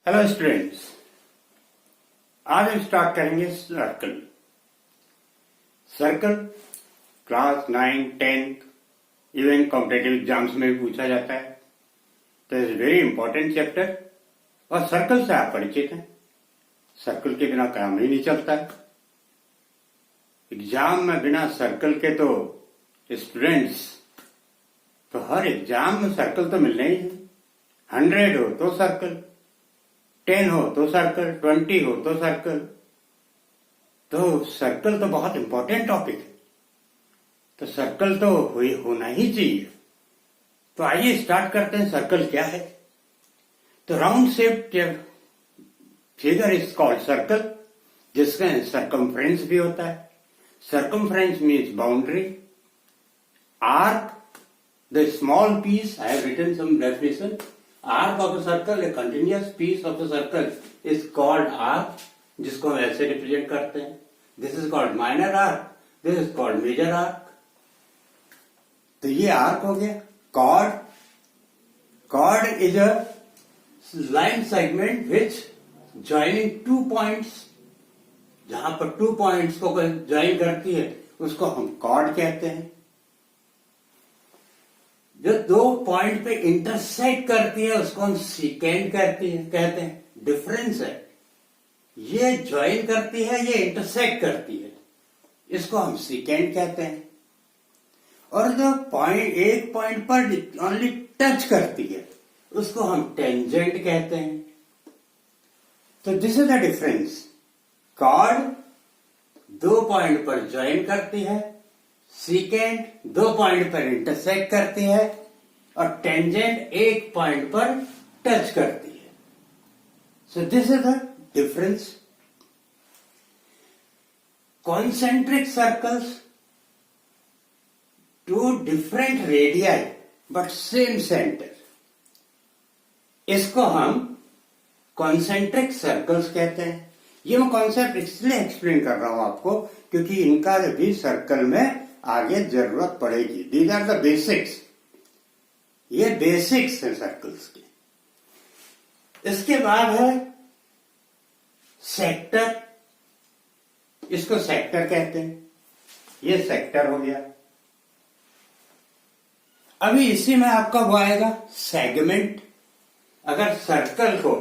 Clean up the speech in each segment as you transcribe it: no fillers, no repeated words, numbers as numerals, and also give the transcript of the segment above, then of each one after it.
Hello students, आज हम start करेंगे circle. Circle class 9, 10 even competitive exams में भी पूछा जाता है, तो इट्स वेरी इंपॉर्टेंट चैप्टर। और सर्कल से आप परिचित हैं। सर्कल के बिना काम ही नहीं चलता है। एग्जाम में बिना सर्कल के तो स्टूडेंट्स तो हर एग्जाम में सर्कल तो मिलने ही है। 100 हो तो सर्कल, 10 हो तो सर्कल, 20 हो तो सर्कल। तो सर्कल तो बहुत इंपॉर्टेंट टॉपिक है, तो सर्कल तो होना ही चाहिए। तो आइए स्टार्ट करते हैं। सर्कल क्या है? तो round shaped figure is called circle, जिसमें सर्कमफ्रेंस भी होता है। Circumference means boundary. Arc, the small piece, I have written some definition. Arc of a circle, a continuous piece of the circle is called arc, जिसको हम ऐसे represent करते हैं. This is called minor arc, this is called major arc. तो ये arc हो गया. Chord, chord is a line segment which joining two points, जहां पर 2 points को ज्वाइन करती है उसको हम chord कहते हैं. जो 2 पॉइंट पे इंटरसेक्ट करती है उसको हम सीकेंड कहते हैं. डिफरेंस है, ये ज्वाइन करती है, ये इंटरसेक्ट करती है, इसको हम सीकेंड कहते हैं. और जो पॉइंट एक पॉइंट पर ओनली टच करती है उसको हम टेंजेंट कहते हैं. तो this is the difference. Chord 2 point पर ज्वाइन करती है, सीकेंड 2 पॉइंट पर इंटरसेक्ट करती है, और टेंजेंट 1 पॉइंट पर टच करती है. So this is the difference. Concentric circles, 2 different radii but same centre, इसको हम कॉन्सेंट्रिक सर्कल्स कहते हैं. ये मैं कॉन्सेप्ट इसलिए एक्सप्लेन कर रहा हूं आपको क्योंकि इनका भी सर्कल में आगे जरूरत पड़ेगी. These are the basics. ये बेसिक्स है सर्कल्स के. इसके बाद है सेक्टर. इसको सेक्टर कहते हैं. ये सेक्टर हो गया. अभी इसी में आपका वो आएगा सेगमेंट. अगर सर्कल को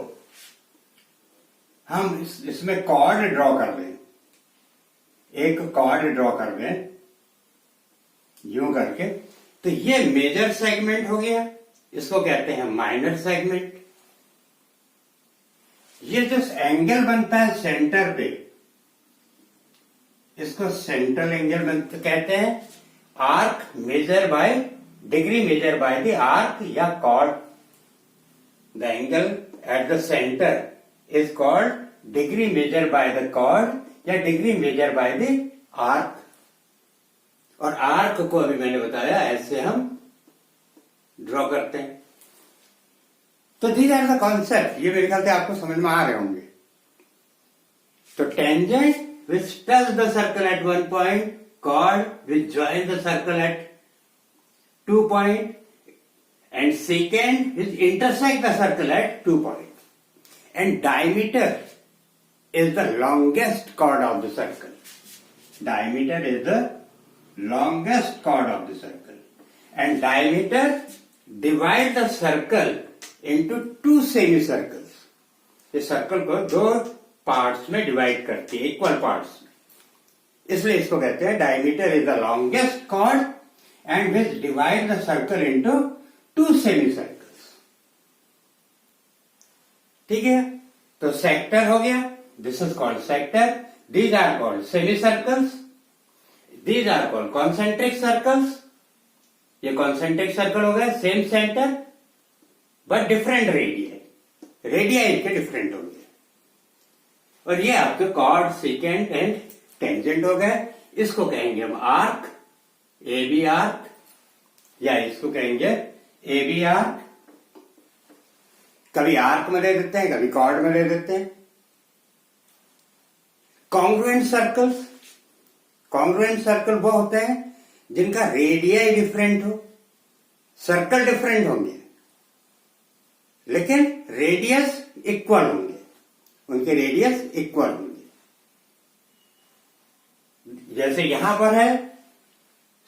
हम इसमें कॉर्ड ड्रॉ कर दें, एक कॉर्ड ड्रॉ कर दें यूं करके, तो ये मेजर सेगमेंट हो गया. इसको कहते हैं माइनर सेगमेंट. ये जो एंगल बनता है सेंटर पे, इसको सेंट्रल एंगल कहते हैं. Arc measure by degree measure by the arc या chord. The angle at the centre is called degree measure by the chord या degree measure by the arc. और आर्क को अभी मैंने बताया ऐसे हम ड्रॉ करते हैं. तो दीज आर द कॉन्सेप्ट. ये मेरे ख्याल से आपको समझ में आ रहे होंगे. तो tangent which touch the circle at 1 point, chord which join the circle at 2 point, and secant which intersect the circle at 2 point. And diameter is the longest chord of the circle. Diameter is the longest chord of the circle. And diameter divide the circle into 2 semicircles. ये circle को 2 parts में divide करती है, equal parts में. इसलिए इसको कहते हैं diameter is the longest chord and which divide the circle into 2 semicircles. ठीक है. तो सेक्टर हो गया. This is called sector. These are called semicircles. These are called concentric circles. ये concentric circle हो गया, same center, but different radii. Radii इनके different हो गए. और ये आपके chord, secant and tangent हो गए. इसको कहेंगे हम arc, AB arc, या इसको कहेंगे AB arc. कभी arc में ले देते हैं, कभी chord में ले देते हैं. Congruent circles. कॉन्ग्रुएंट सर्कल वो होते हैं जिनका रेडियाई डिफरेंट हो, सर्कल डिफरेंट होंगे लेकिन रेडियस इक्वल होंगे, उनके रेडियस इक्वल होंगे। जैसे यहां पर है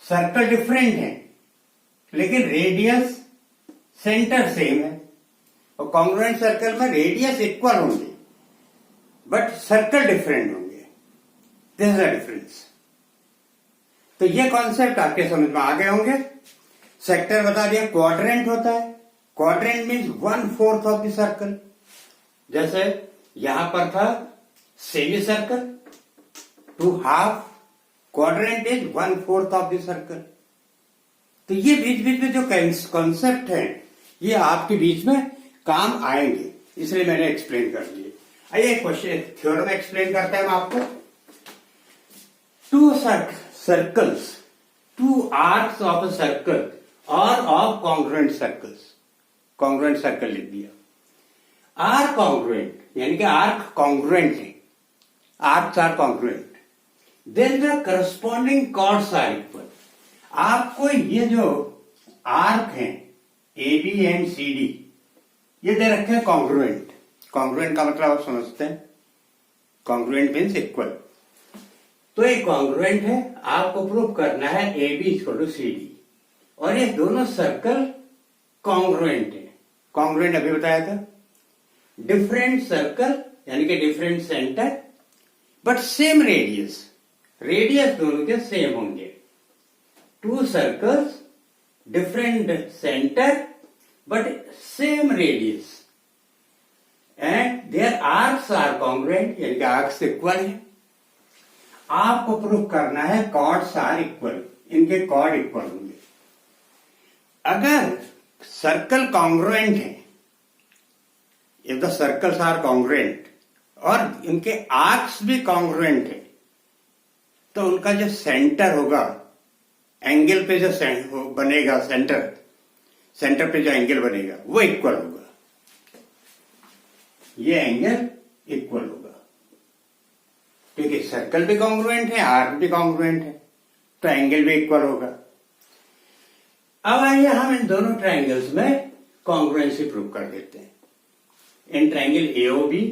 सर्कल डिफरेंट है लेकिन रेडियस सेंटर सेम है, और कॉन्ग्रुएंट सर्कल में रेडियस इक्वल होंगे बट सर्कल डिफरेंट होंगे। This is the difference. तो ये कॉन्सेप्ट आपके समझ में आ गए होंगे। सेक्टर बता दिया, क्वाड्रेंट होता है, quadrant means 1/4 of the circle. जैसे यहां पर था semi circle, 2 half, quadrant is 1/4 of the circle. तो ये बीच बीच में जो कॉन्सेप्ट है ये आपके बीच में काम आएंगे, इसलिए मैंने एक्सप्लेन कर दिए। आइए क्वेश्चन थ्योरम एक्सप्लेन करते हैं हम आपको। 2 circles, 2 arcs of a circle or of congruent circles, congruent circle लिख दिया। आर कॉन्ग्रुएंट यानी कि आर्क कॉन्ग्रुएंट है, arcs are congruent, then the corresponding chords are equal. आपको ये जो आर्क हैं A B and C D ये दे रखे हैं कॉन्ग्रुएंट। कॉन्ग्रुएंट का मतलब आप समझते हैं, कॉन्ग्रुएंट मीन्स इक्वल। तो ये कॉन्ग्रुएंट है, आपको प्रूव करना है A B equal to C D, और ये दोनों सर्कल कॉन्ग्रुएंट है। कॉन्ग्रुएंट अभी बताया था, डिफरेंट सर्कल यानी कि different centre but same radius, radius दोनों के सेम होंगे। 2 circles different centre but same radius and their arcs are congruent यानी कि आर्क्स इक्वल है। आपको प्रूव करना है कॉर्ड्स आर इक्वल, इनके कॉर्ड इक्वल होंगे। अगर सर्कल कॉन्ग्रुएंट है, if the circles are congruent और इनके आर्क्स भी कॉन्ग्रुएंट है, तो उनका जो सेंटर होगा, एंगल पे जो बनेगा सेंटर पे जो एंगल बनेगा वो इक्वल होगा। ये एंगल इक्वल होगा क्योंकि सर्कल भी कॉन्ग्रुएंट है, आर्क भी कॉन्ग्रुएंट है, तो एंगल भी इक्वल होगा। अब आइए हम इन दोनों ट्रायंगल्स में कॉन्ग्रुएंसी प्रूव कर देते हैं। In triangle AOB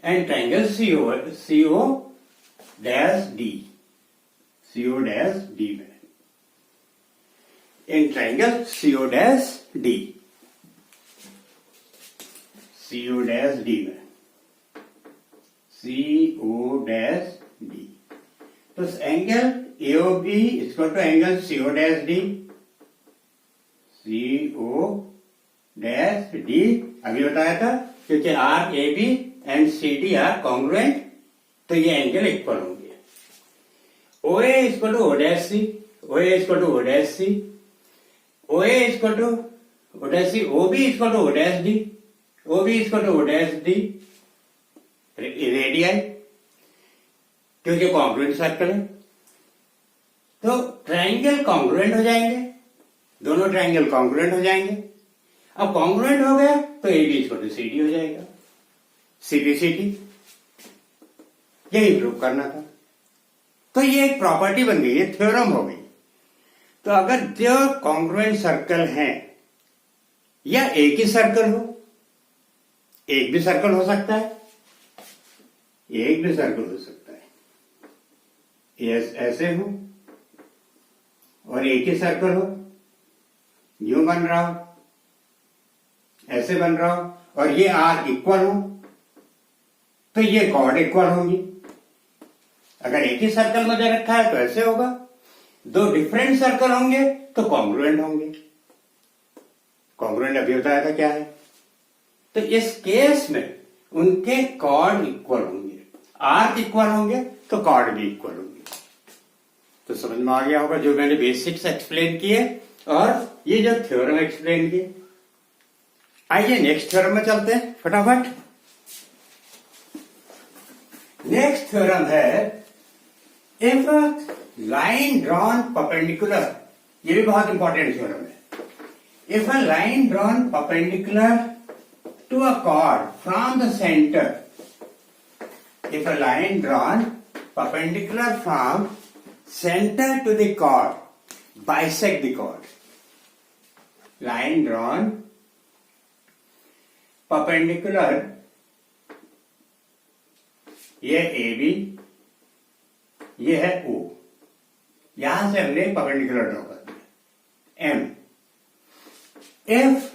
and triangle CO dash D में, in triangle CO dash D में, CO डैश डी, तो angle AOB equal to angle CO dash D अभी बताया था, क्योंकि arc AB and CD are congruent, तो ये एंगल इक्वल होंगे। OA equal to O dash C, OA equal to O dash C, OA equal to O dash C, OB equal to O dash D, OB equal to O dash D, radii, क्योंकि congruent circle है। तो triangle congruent हो जाएंगे, दोनों triangle congruent हो जाएंगे। अब congruent हो गया तो AB इक्वल टू CD हो जाएगा, CBCD, यही प्रूव करना था। तो ये एक प्रॉपर्टी बन गई, ये थ्योरम हो गई। तो अगर जो कॉन्ग्रुएंट सर्कल है या एक ही सर्कल हो, एक भी सर्कल हो सकता है, एक भी सर्कल हो सकता है, ये ऐसे हो और एक ही सर्कल हो, यूं बन रहा हो, ऐसे बन रहा हो, और ये आर इक्वल हो, तो ये कॉर्ड इक्वल होंगी। अगर एक ही सर्कल में दे रखा है तो ऐसे होगा, 2 डिफरेंट सर्कल होंगे तो कॉन्ग्रुएंट होंगे। कॉन्ग्रुएंट अभी बताया था क्या है। तो इस केस में उनके कॉर्ड इक्वल होंगे, आर्क इक्वल होंगे तो कॉर्ड भी इक्वल होंगे। तो समझ में आ गया होगा जो मैंने बेसिक्स एक्सप्लेन किए और ये जो थ्योरम एक्सप्लेन किए। आइए नेक्स्ट थ्योरम में चलते हैं फटाफट। नेक्स्ट थ्योरम है, इफ लाइन ड्रॉन परपेंडिकुलर, ये भी बहुत इंपॉर्टेंट थ्योरम है। If a line drawn perpendicular to a chord from the centre, if a line drawn perpendicular from center to the chord bisect the chord, line drawn perpendicular, ये A B, ये है ओ, यहां से हमने perpendicular draw कर दिया M. If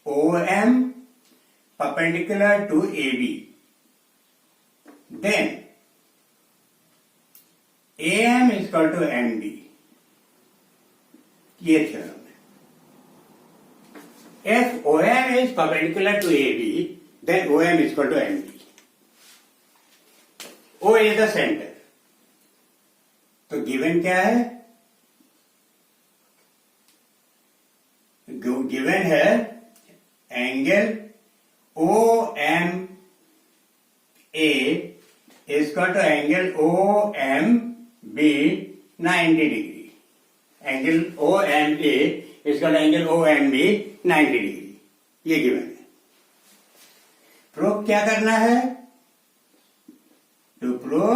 O M perpendicular to A B, then A M is equal to M B, ये theorem है। If OM is perpendicular to AB, then OM is equal to MB. O is the center. तो given क्या है? Given है angle OMA is equal to angle OMB 90 degree. Angle OMA is equal to angle OMB 90 degree, ये given है। Proof क्या करना है? To prove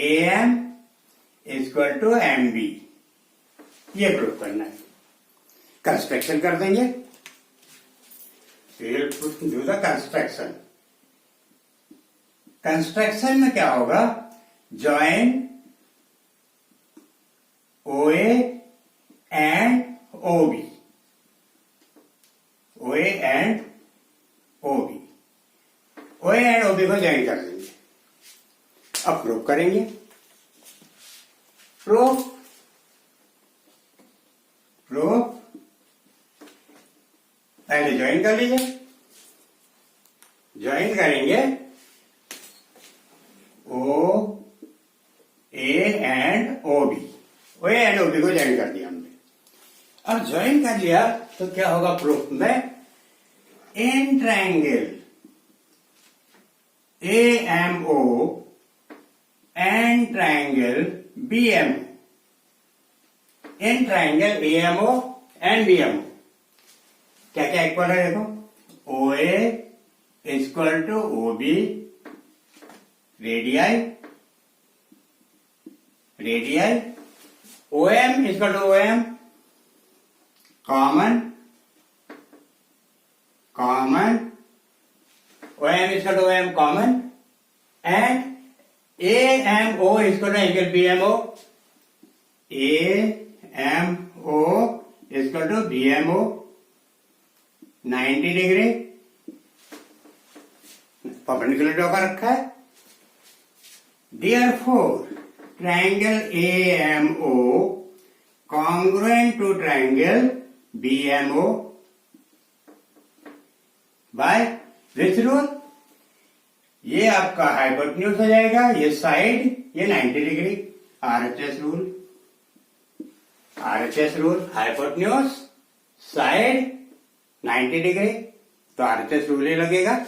AM is equal to MB, ये प्रूफ करना है। कंस्ट्रक्शन कर देंगे, डू द कंस्ट्रक्शन। कंस्ट्रक्शन में क्या होगा? Join OA and OB, OA and OB, OA and OB को ज्वाइन कर देंगे। अब प्रूफ करेंगे। प्रूफ पहले ज्वाइन कर लीजिए। ज्वाइन करेंगे OA and OB, OA and OB को ज्वाइन कर दिया हमने। अब ज्वाइन कर लिया तो क्या होगा प्रूफ में? In triangle AMO and triangle BMO, in triangle AMO and BMO क्या क्या इक्वल है? देखो, OA is equal to OB रेडियाई, OM is equal to OM common, OM is equal to OM common, and AMO is equal to angle BMO, AMO is equal to BMO 90 degree, perpendicular draw कर रखा है। Therefore, triangle AMO congruent to triangle BMO by which rule? ये आपका hypotenuse हो जाएगा, ये side, ये 90 degree, RHS rule, hypotenuse side 90 degree, तो RHS रूल ही लगेगा।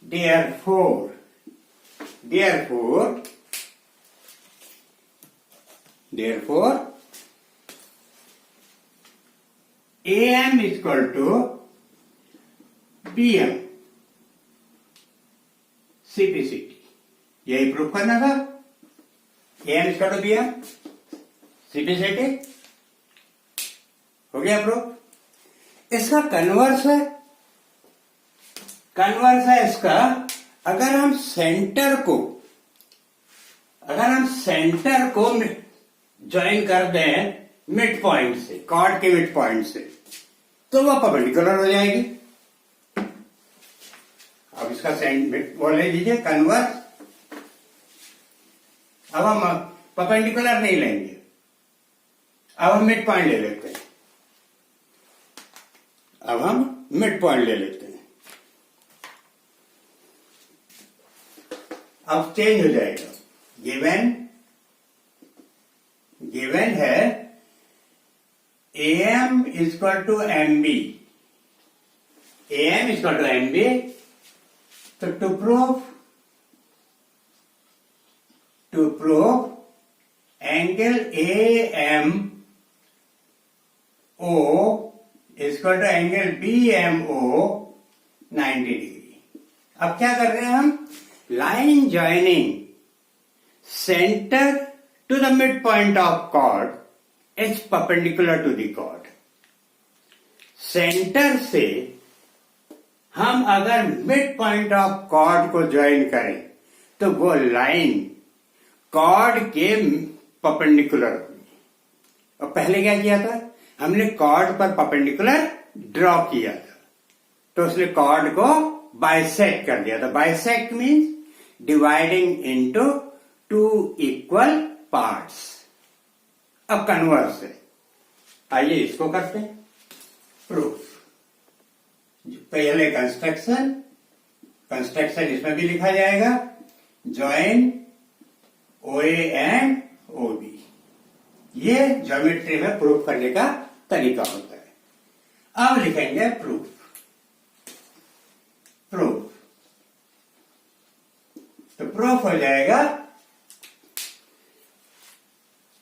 Therefore AM is equal to BM, CPCT, यही प्रूफ करना था। AM is equal to BM, CPCT हो गया प्रूफ। इसका कन्वर्स है इसका, अगर हम सेंटर को ज्वाइन कर दें मिड पॉइंट से, कॉर्ड के मिड पॉइंट से, तो वह परपेंडिकुलर हो जाएगी। अब इसका वो ले लीजिए कन्वर्स। अब हम परपेंडिकुलर नहीं लेंगे, अब हम मिड पॉइंट ले लेते हैं। अब चेंज हो जाएगा। गिवन है AM is equal to MB, तो to prove angle AMO is equal to angle BMO 90 degree. अब क्या कर रहे हैं हम? Line joining centre to the midpoint of chord is perpendicular to the chord. Centre से हम अगर मिड पॉइंट ऑफ कॉर्ड को ज्वाइन करें तो वो लाइन कॉर्ड के परपेंडिकुलर होगी। और पहले क्या किया था, हमने कॉर्ड पर परपेंडिकुलर ड्रॉ किया था, तो उसने कॉर्ड को बाइसेक्ट कर दिया था। Bisect means dividing into two equal parts. अब कन्वर्स है, आइए इसको करते हैं प्रूफ। पहले कंस्ट्रक्शन इसमें भी लिखा जाएगा, जॉइन OA एंड OB। ये ज्योमेट्री में प्रूफ करने का तरीका होता है। अब लिखेंगे प्रूफ। तो प्रूफ हो जाएगा,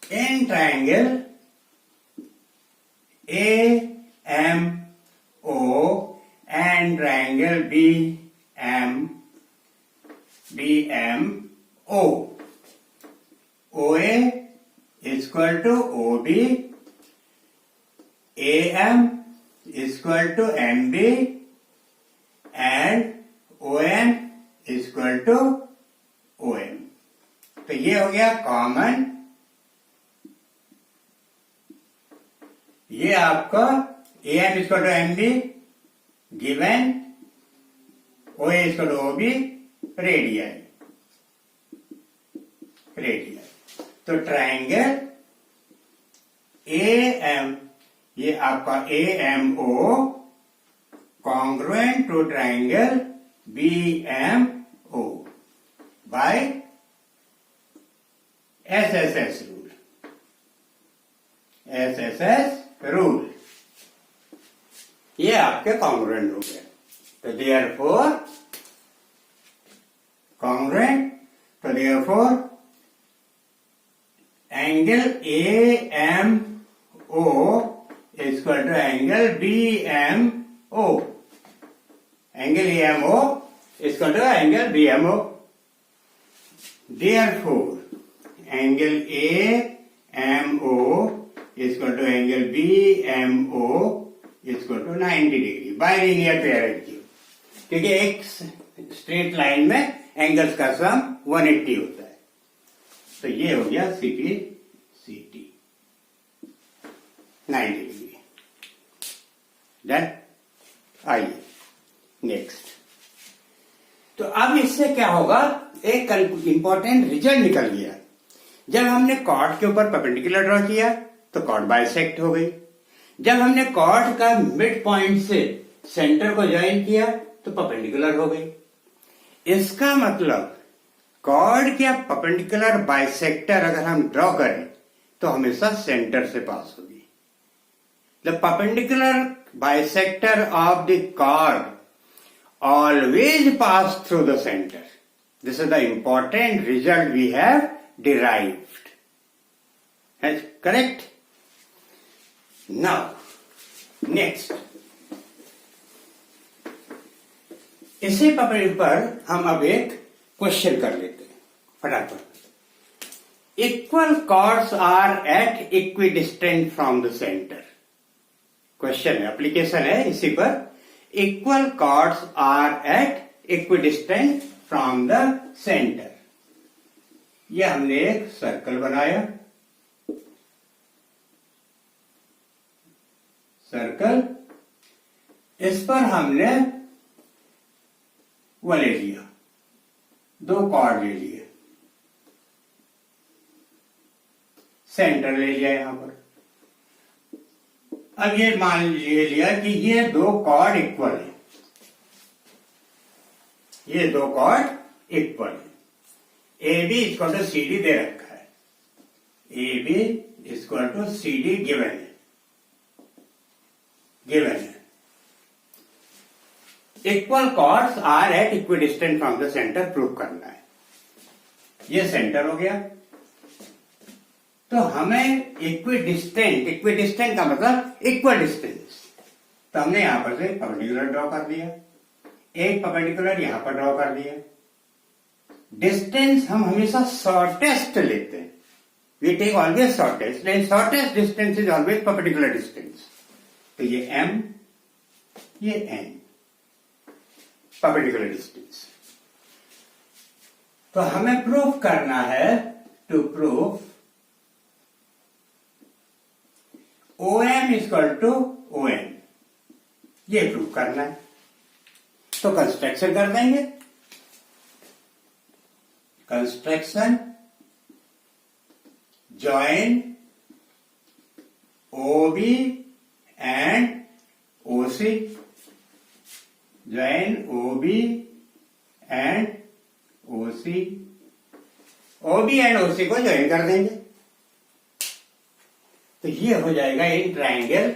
in triangle AMO and triangle BMO, OA is equal to OB, AM is equal to MB and ON is equal to OM। तो ये हो गया कॉमन। ये आपका AM is equal to MB given OA is equal to OB radian. तो triangle AM, ये आपका AMO congruent to triangle BMO by SSS rule. ये आपके कॉन्ग्रुएंट हो गए। तो देयरफॉर कॉन्ग्रुएंट, तो therefore angle AMO is equal to angle BMO। Angle AMO is equal to angle BMO। Therefore angle AMO is equal to angle BMO is equal to 90 degree by linear parity, क्योंकि एक straight line में angles का सम 180 होता है। तो ये हो गया CT 90 डिग्री। डन। आइए नेक्स्ट। तो अब इससे क्या होगा, एक इंपॉर्टेंट रिजल्ट निकल गया। जब हमने कॉर्ड के ऊपर परपेंडिकुलर ड्रॉ किया तो कॉर्ड बाइसेक्ट हो गई। जब हमने कॉर्ड का मिड पॉइंट से सेंटर को ज्वाइन किया तो परपेंडिकुलर हो गई। इसका मतलब कॉर्ड के परपेंडिकुलर बाइसेक्टर अगर हम ड्रॉ करें तो हमेशा सेंटर से पास होगी। The perpendicular bisector of the chord always pass through the centre. This is the important result we have derived. Correct. Now next, इसी पर हम अब एक क्वेश्चन कर लेते हैं फटाफट। Equal chords are at equidistant from the centre. Question है, एप्लीकेशन है इसी पर। Equal chords are at equidistant from the centre. यह हमने एक सर्कल बनाया, सर्कल, इस पर हमने वो ले लिया, दो कॉर्ड ले लिए, सेंटर ले लिया यहां पर। अब ये मान लिया कि ये दो कॉर्ड इक्वल है, ये दो कॉर्ड इक्वल है। AB इक्वल टू CD दे रखा है, AB equal to CD given है, equal chords are at equidistant from the centre prove करना है। ये सेंटर हो गया। तो हमें इक्विडिस्टेंट का मतलब इक्वल डिस्टेंस। तो हमने यहां पर से परपेंडिकुलर ड्रॉ कर दिया, एक परपेंडिकुलर यहां पर ड्रॉ कर दिया। डिस्टेंस हम हमेशा शॉर्टेस्ट लेते हैं, we take always shortest, and shortest distance is always perpendicular distance. तो ये M ये n परपेंडिकुलर डिस्टेंस। तो हमें प्रूफ करना है, to proof OM equal to ON, ये प्रूफ करना है। तो कंस्ट्रक्शन कर देंगे, construction join OB and OC, join OB and OC, OB and OC को ज्वाइन कर देंगे। तो ये हो जाएगा in triangle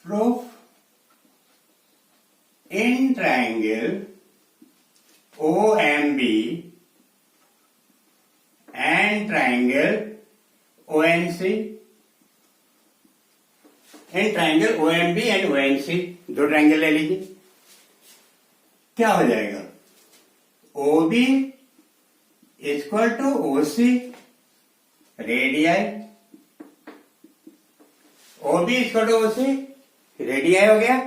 proof, in triangle OMB and triangle ONC, in triangle OMB and ONC, दो ट्राइंगल ले लीजिए। क्या हो जाएगा? OB equal to OC radii, OB equal to OC radii हो गया।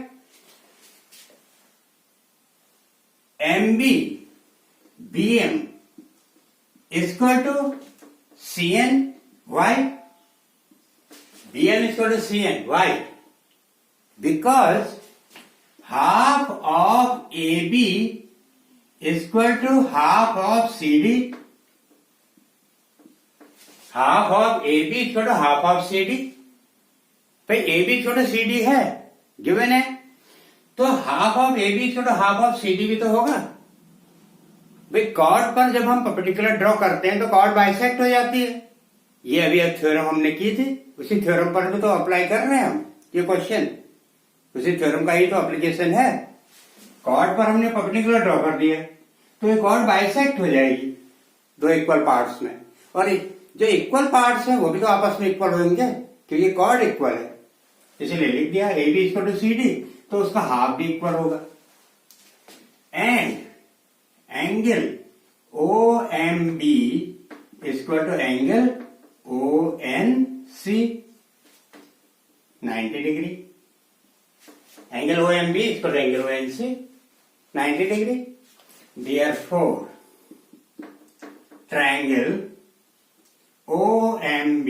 MB BM equal to CN Y, BM equal to CN Y, because half of AB equal to half of CD, half of AB equal to half of CD। भाई AB equal to CD है, given है, तो half of AB equal to half of CD भी तो होगा। भाई cord पर जब हम परपेंडिकुलर ड्रॉ करते हैं तो कॉर्ड बाइसेक्ट हो जाती है। ये अभी अब थ्योरम हमने की थी, उसी थ्योरम पर भी तो अप्लाई कर रहे हैं हम ये क्वेश्चन, उसी थ्योरम का ही तो एप्लीकेशन है। कॉर्ड पर हमने परपेंडिकुलर ड्रॉ कर दिया तो ये कॉर्ड बाइसेक्ट हो जाएगी दो इक्वल पार्ट्स में, और जो इक्वल पार्ट्स हैं वो भी तो आपस में इक्वल होंगे क्योंकि कॉर्ड इक्वल है, इसीलिए लिख दिया AB इक्वल टू CD, तो उसका हाफ भी इक्वल होगा। And angle OMB equal to angle ONC 90 degree, angle OMB equal to angle ONC 90 degree. Therefore, triangle OMB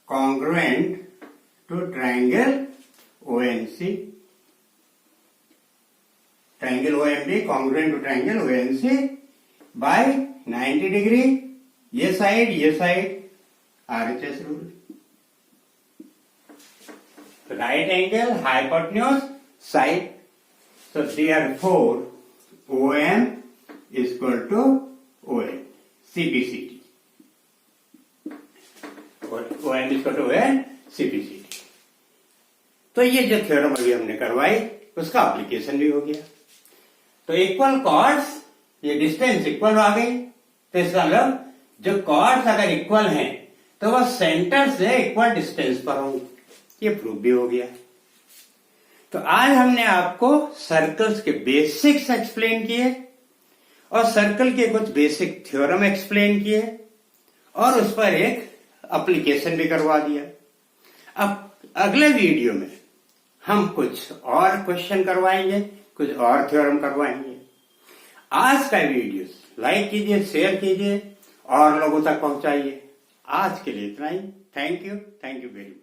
congruent to triangle ONC, triangle OMB congruent to triangle ONC by 90 degree, ये side RHS rule. Right angle, hypotenuse, side. So therefore, OM is equal to ON, CPCT. OM is equal to ON, CPCT. तो ये जो theorem अभी हमने करवाई उसका application भी हो गया। तो इक्वल कॉर्ड्स, ये डिस्टेंस इक्वल आ गई, तो इसका मतलब जो कॉर्ड्स अगर इक्वल हैं तो वह सेंटर से इक्वल डिस्टेंस पर होंगे, ये प्रूफ भी हो गया। तो आज हमने आपको सर्कल्स के बेसिक्स एक्सप्लेन किए और सर्कल के कुछ बेसिक थ्योरम एक्सप्लेन किए और उस पर एक एप्लीकेशन भी करवा दिया। अब अगले वीडियो में हम कुछ और क्वेश्चन करवाएंगे, कुछ और थ्योरम करवाएंगे। आज का वीडियो लाइक कीजिए, शेयर कीजिए और लोगों तक पहुंचाइए। आज के लिए इतना ही। Thank you very much.